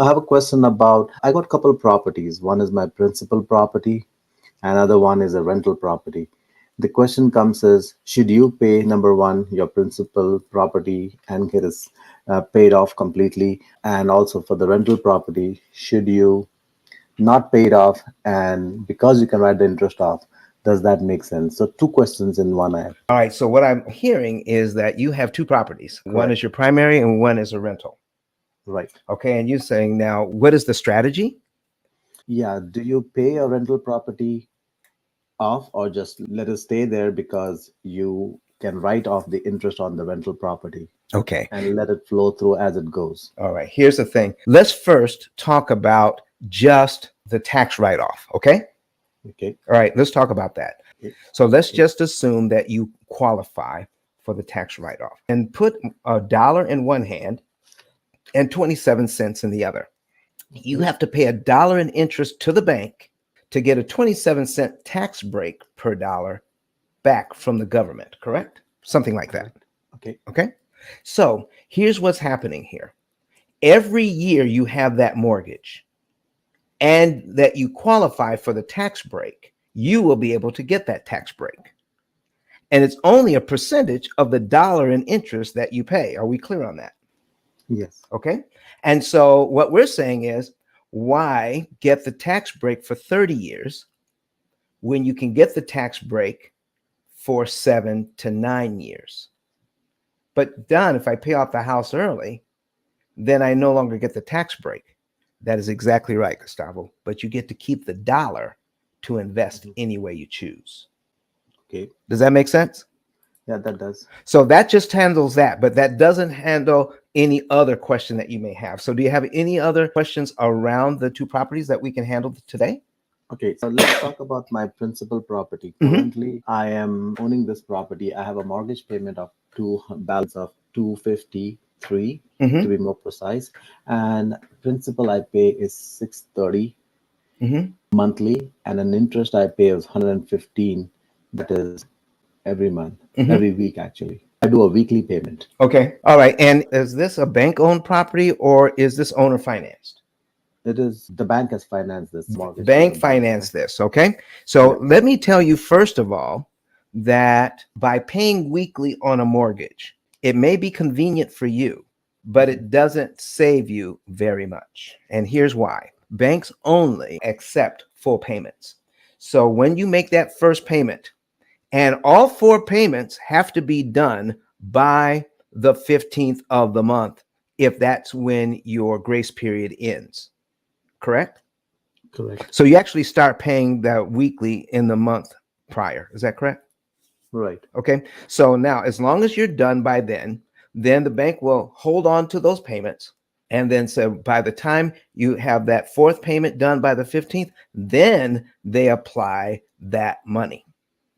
I have a question about I got a couple properties. One is my principal property, another one is a rental property. The question comes is, should you pay number one your principal property and get it paid off completely, and also for the rental property, should you not pay it off, and because you can write the interest off, does that make sense? So two questions in one I have. All right. So what I'm hearing is that you have two properties. One is Correct. your primary and one is a rental. Right. Okay. And you're saying now, what is the strategy? Yeah. Do you pay a rental property off or just let it stay there because you can write off the interest on the rental property Okay. and let it flow through as it goes? All right. Here's the thing. Let's first talk about just the tax write off. Okay. Okay. All right. Let's talk about that. Okay. So let's Okay. just assume that you qualify for the tax write off and put $1 in one hand and 27 cents in the other. You Okay. have to pay $1 in interest to the bank to get a 27-cent tax break per dollar back from the government, correct? Something like that. Correct. Okay. Okay. So here's what's happening here. Every year you have that mortgage and that you qualify for the tax break, you will be able to get that tax break. And it's only a percentage of the dollar in interest that you pay. Are we clear on that? Yes. Okay. And so what we're saying is, why get the tax break for 30 years when you can get the tax break for 7 to 9 years? But Don, if I pay off the house early, then I no longer get the tax break. That is exactly right, Gustavo. But you get to keep the dollar to invest any way you choose. Okay. Does that make sense? Yeah, that does. So that just handles that, but that doesn't handle any other question that you may have. So do you have any other questions around the two properties that we can handle today? Okay, so let's talk about my principal property. Mhm. Currently, I am owning this property. I have a mortgage payment of two balance of 253 to Mhm. be more precise, and principal I pay is 630 Mhm. monthly, and an interest I pay is 115. That is every month, Mhm. every week actually. I do a weekly payment. Okay. All right. And is this a bank-owned property or is this owner financed? It is the bank has financed this mortgage for Bank the bank. finance this. Okay. So Correct. let me tell you, first of all, that by paying weekly on a mortgage, it may be convenient for you, but it doesn't save you very much. And here's why. Banks only accept full payments. So when you make that first payment, and all four payments have to be done by the 15th of the month, if that's when your grace period ends, correct? Correct. So you actually start paying that weekly in the month prior. Is that correct? Right. Okay. So now, as long as you're done by then the bank will hold on to those payments. And then, so by the time you have that fourth payment done by the 15th, then they apply that money.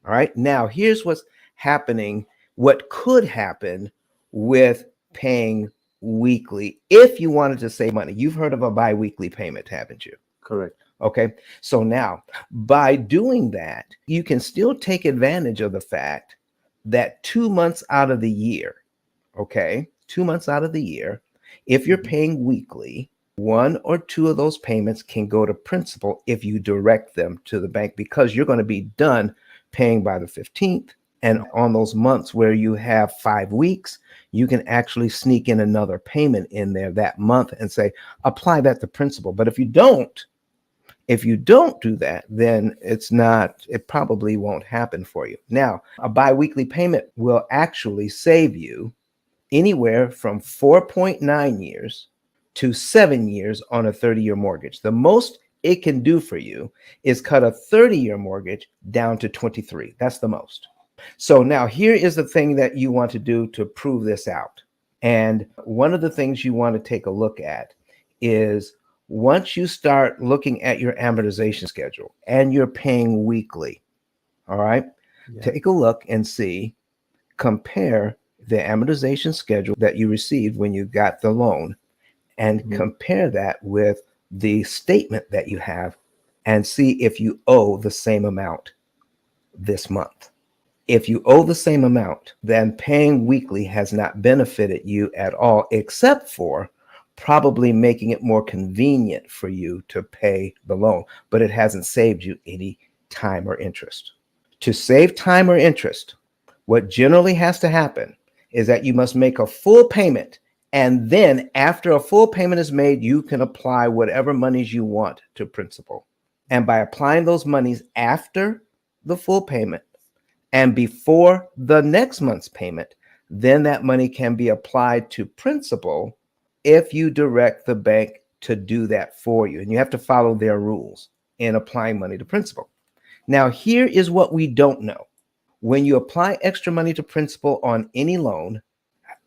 All right. Now, here's what's happening, what could happen with paying weekly if you wanted to save money. You've heard of a biweekly payment, haven't you? Correct. Okay. So now, by doing that, you can still take advantage of the fact that 2 months out of the year, okay, 2 months out of the year, if you're Mhm. paying weekly, one or two of those payments can go to principal if you direct them to the bank, because you're going to be done paying by the 15th. And on those months where you have 5 weeks, you can actually sneak in another payment in there that month and say, apply that to principal. But if you don't do that, then it probably won't happen for you. Now, a biweekly payment will actually save you anywhere from 4.9 years to 7 years on a 30-year mortgage. The most it can do for you is cut a 30-year mortgage down to 23. That's the most. So now here is the thing that you want to do to prove this out. And one of the things you want to take a look at is, once you start looking at your amortization schedule and you're paying weekly, all right, Yeah. take a look and see, compare the amortization schedule that you received when you got the loan and Mhm. compare that with the statement that you have and see if you owe the same amount this month. If you owe the same amount, then paying weekly has not benefited you at all, except for probably making it more convenient for you to pay the loan, but it hasn't saved you any time or interest. To save time or interest, what generally has to happen is that you must make a full payment. And then after a full payment is made, you can apply whatever monies you want to principal. And by applying those monies after the full payment and before the next month's payment, then that money can be applied to principal if you direct the bank to do that for you. And you have to follow their rules in applying money to principal. Now, here is what we don't know. When you apply extra money to principal on any loan,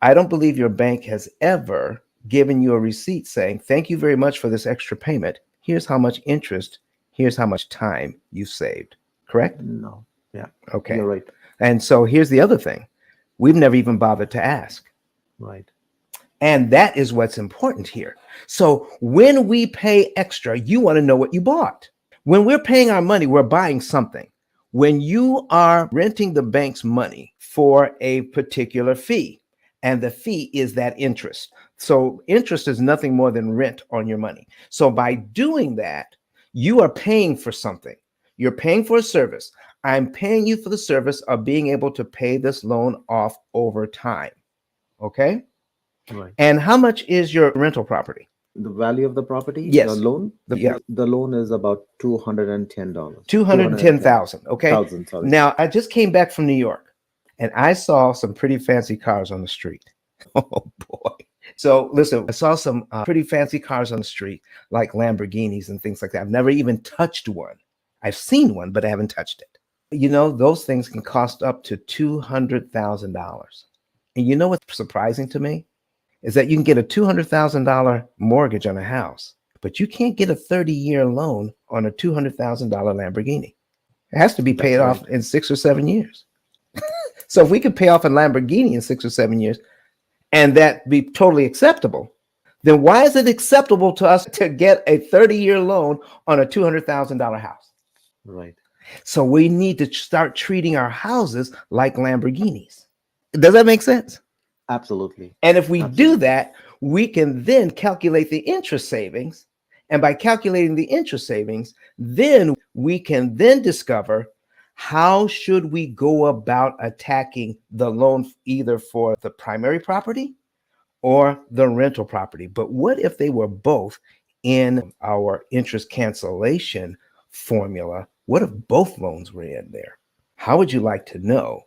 I don't believe your bank has ever given you a receipt saying, thank you very much for this extra payment. Here's how much interest. Here's how much time you saved. Correct? No. Yeah. Okay. You're right. And so here's the other thing. We've never even bothered to ask. Right. And that is what's important here. So when we pay extra, you want to know what you bought. When we're paying our money, we're buying something. When you are renting the bank's money for a particular fee, and the fee is that interest. So interest is nothing more than rent on your money. So by doing that, you are paying for something. You're paying for a service. I'm paying you for the service of being able to pay this loan off over time. Okay? Right. And how much is your rental property? The value of the property, Yes. the loan, Yeah. the loan is about $210. 210,000. Okay. Thousand, sorry. Now, I just came back from New York and I saw some pretty fancy cars on the street. Oh boy. So listen, I saw some pretty fancy cars on the street, like Lamborghinis and things like that. I've never even touched one. I've seen one, but I haven't touched it. You know, those things can cost up to $200,000. And you know what's surprising to me? Is that you can get a $200,000 mortgage on a house, but you can't get a 30-year loan on a $200,000 Lamborghini. It has to be paid off in 6 or 7 years. So if we could pay off a Lamborghini in 6 or 7 years and that be totally acceptable, then why is it acceptable to us to get a 30-year loan on a $200,000 house? Right. So we need to start treating our houses like Lamborghinis. Does that make sense? Absolutely. And if we do that, we can then calculate the interest savings. And by calculating the interest savings, then we can then discover how should we go about attacking the loan, either for the primary property or the rental property. But what if they were both in our interest cancellation formula? What if both loans were in there? How would you like to know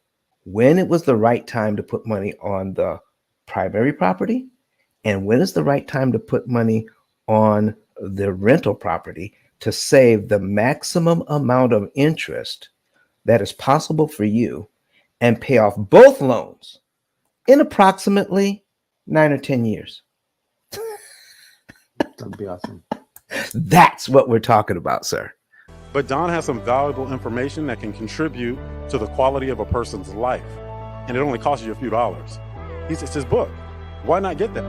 when it was the right time to put money on the primary property and when is the right time to put money on the rental property to save the maximum amount of interest that is possible for you and pay off both loans in approximately 9 or 10 years? That'd be awesome. That's what we're talking about, sir. But Don has some valuable information that can contribute to the quality of a person's life. And it only costs you a few dollars. It's his book. Why not get that?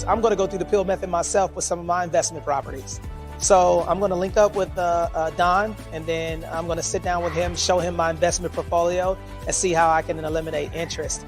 I'm going to go through the P.I.L.L method myself with some of my investment properties. So I'm going to link up with Don, and then I'm going to sit down with him, show him my investment portfolio, and see how I can eliminate interest.